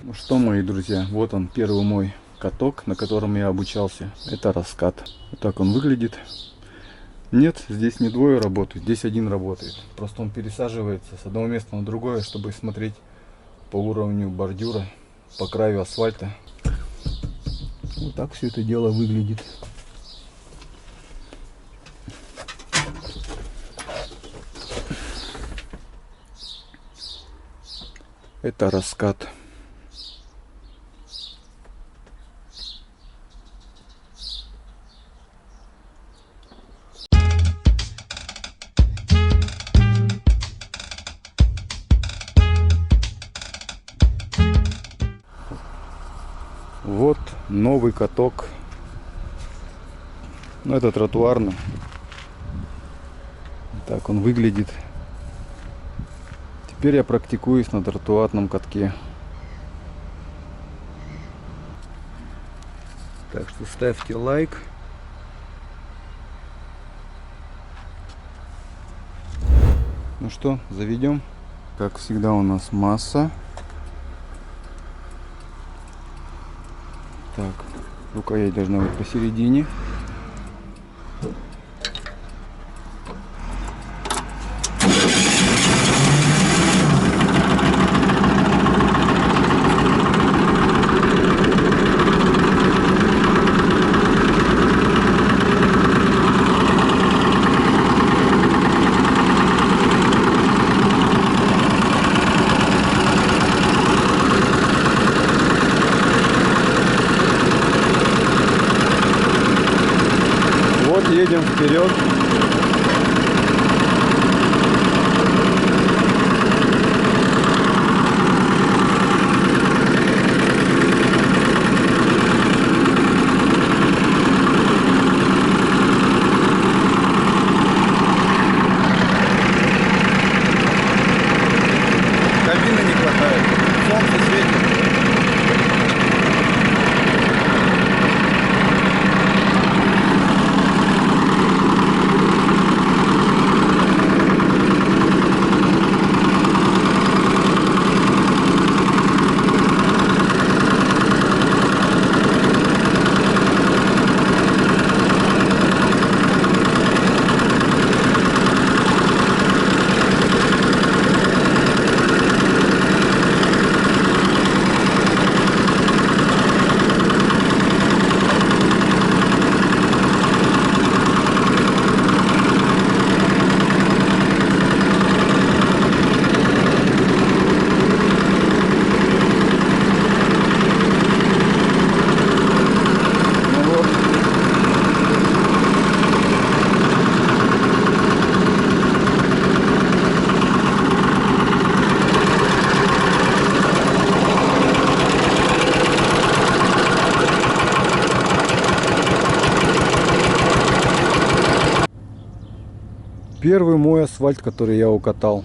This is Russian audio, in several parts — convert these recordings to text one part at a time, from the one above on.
Ну что, мои друзья, вот он, первый мой каток, на котором я обучался. Это раскат. Вот так он выглядит. Нет, здесь не двое работают, здесь один работает. Просто он пересаживается с одного места на другое, чтобы смотреть по уровню бордюра, по краю асфальта. Вот так все это дело выглядит. Это раскат. Вот новый каток. Ну, это тротуарный. Так он выглядит. Теперь я практикуюсь на тротуарном катке. Так что ставьте лайк. Ну что, заведем. Как всегда у нас масса. Так, рукоять должна быть посередине. Едем вперед. Кабины не хватает. Солнце светит. Первый мой асфальт, который я укатал.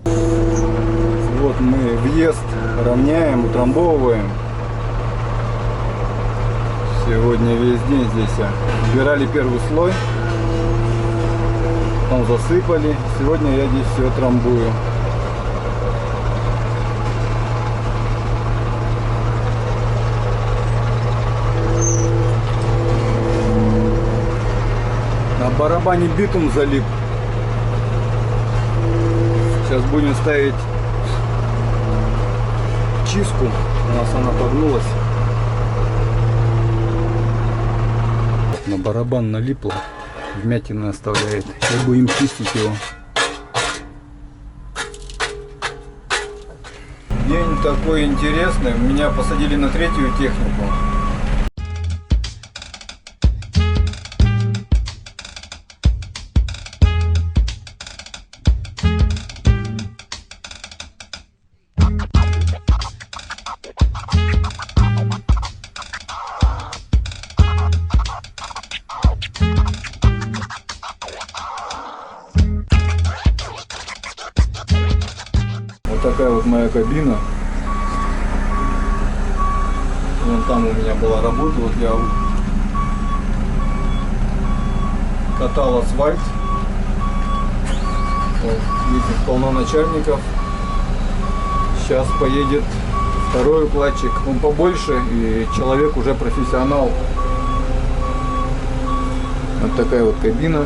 Вот мы въезд равняем, утрамбовываем. Сегодня весь день здесь убирали первый слой, потом засыпали. Сегодня я здесь все трамбую. На барабане битум залип. Сейчас будем ставить чистку. У нас она погнулась. На барабан налипло. Вмятины оставляет. Сейчас будем чистить его. День такой интересный. Меня посадили на третью технику. Вот такая вот моя кабина. Вон там у меня была работа, вот я катал асфальт. Вот, видите, полно начальников. Сейчас поедет второй укладчик, он побольше, и человек уже профессионал. Вот такая вот кабина.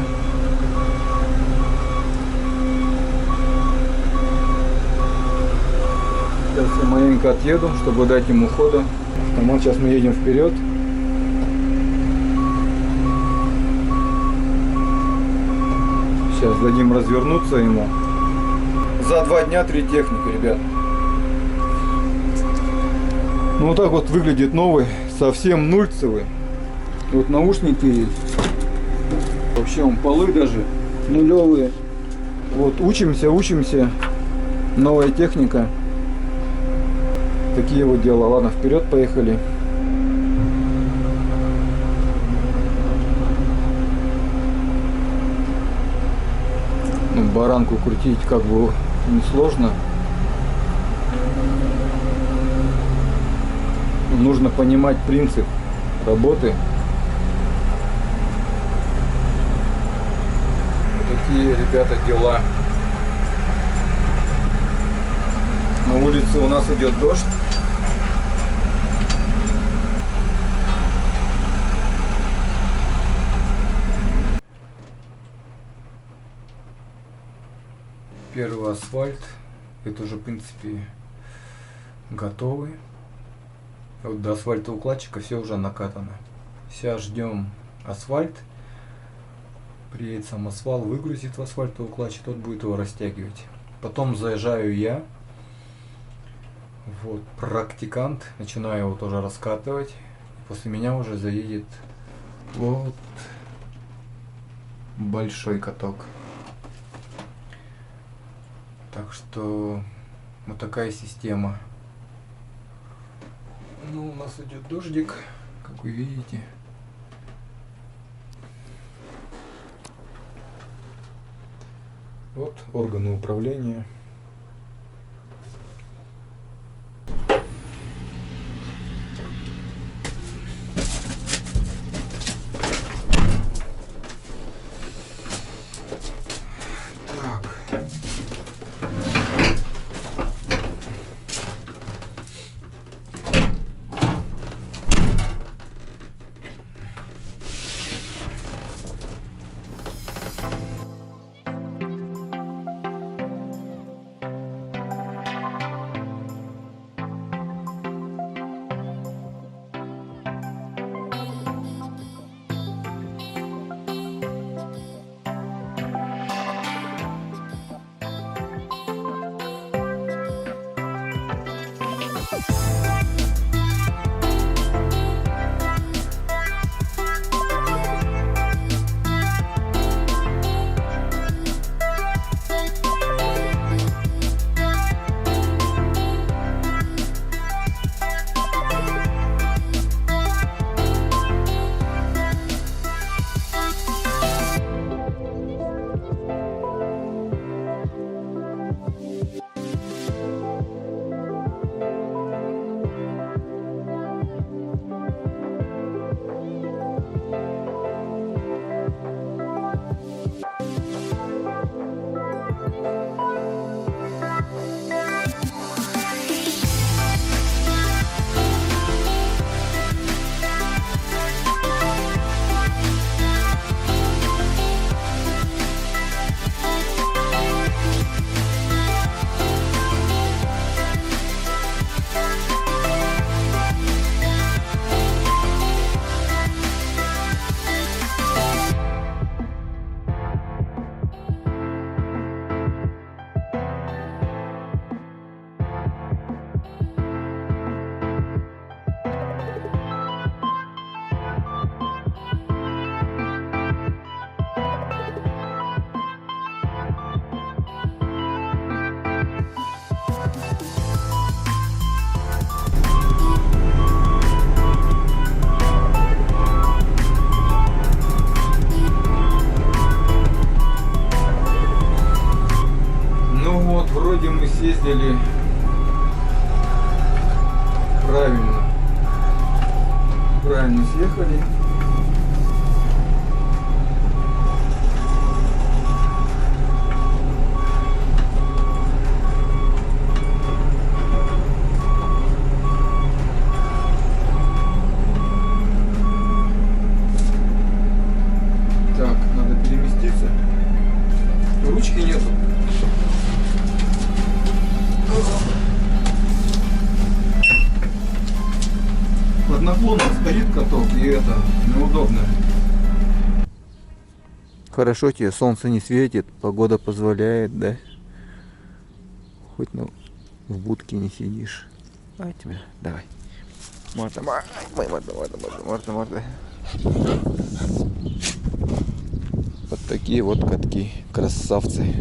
Сейчас я маленько отъеду, чтобы дать ему хода. Автомат, сейчас мы едем вперед. Сейчас дадим развернуться ему. За 2 дня 3 техники, ребят. Ну вот так вот выглядит новый, совсем нульцевый. Вот наушники, вообще он полы даже нулевые. Вот учимся. Новая техника. Такие вот дела. Ладно, вперед поехали. Ну, баранку крутить как бы несложно. Нужно понимать принцип работы. Такие, ребята, дела. На улице у нас идет дождь. Первый асфальт. Это уже, в принципе, готовый. Вот до асфальтоукладчика все уже накатано. Сейчас ждем асфальт. Приедет сам асфальт, выгрузит в асфальтоукладчик, тот будет его растягивать. Потом заезжаю я. Вот, практикант. Начинаю его тоже раскатывать. После меня уже заедет вот большой каток. Так что вот такая система. Ну, у нас идет дождик, как вы видите. Вот органы управления. съездили правильно съехали. стоит каток, и это неудобно. Хорошо тебе, солнце не светит, погода позволяет, да? Хоть в будке не сидишь. А тебя, давай. Марта. Вот такие вот катки, красавцы.